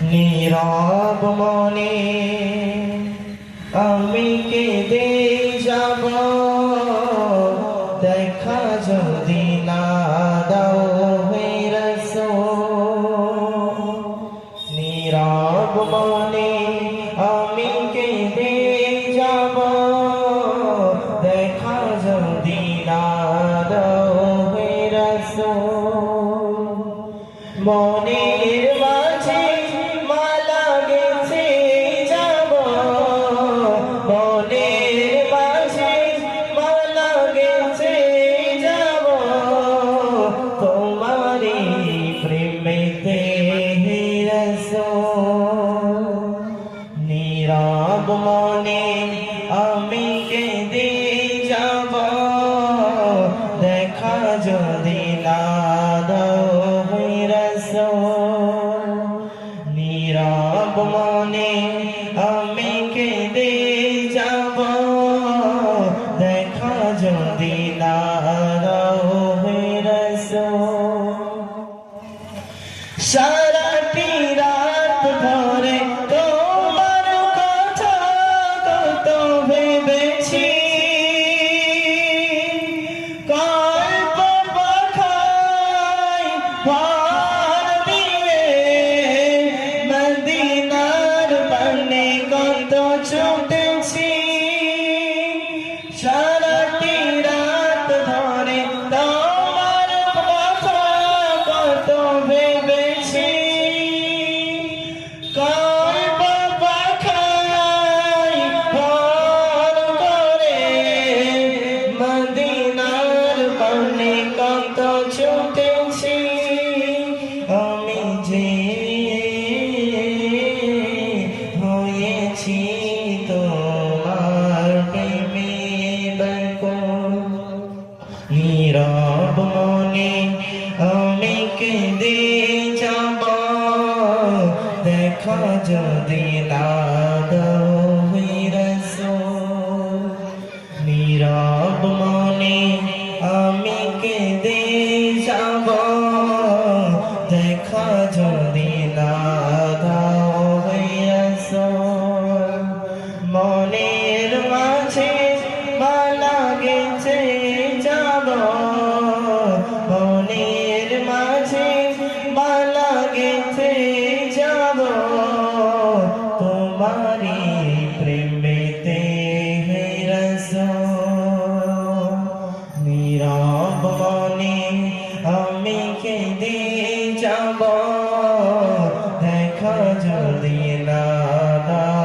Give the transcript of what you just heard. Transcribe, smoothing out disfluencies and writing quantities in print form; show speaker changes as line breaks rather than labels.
নীরব মনে আমি কেঁদে যাব, দেখা যদি না দাও হে রাসূল। নীরব মনে আমি কেঁদে যাব, দেখা যদি না দাও হে রাসূল। মনের মাঝে মালা গেছে যাব, মনের মাঝে মালা গেছে যাব, তোমারি প্রেমেতে হে রাসূল। নীরব মনে আমি কেঁদে যাব, দেখা যদি না দাও হে রাসূল। নীরব মনে আমি কেঁদে যাব, দেখা যদি না দাও হে রাসূল। সারাটি রাত ধরে তোমার কথা কত ভেবেছি, কল্প পাখায় ভর দিয়ে মদিনার পানে কত ছুটেছি। সারাটি রাত ধরে তোমার কথা কত ভেবেছি, কল্প পাখায় ভর করে মদিনার পানে কত ছুটেছি। আমি যে হয়েছি তোমার প্রেমে ব্যাকুল। নীরব মনে আমি কেঁদে যাব, দেখা যদি না দাও হে রাসূল। নীরব মনে আমি কেঁদে যাব, দেখা যদি না দাও হে রাসূল। মনের মাঝে মালা গেছে যাব, মনের মাঝে মালা গেছে যাব, তোমারি প্রেমেতে হে রাসূল। নীরব মনে আমি কেঁদে যাব, দেখা যদি না দাও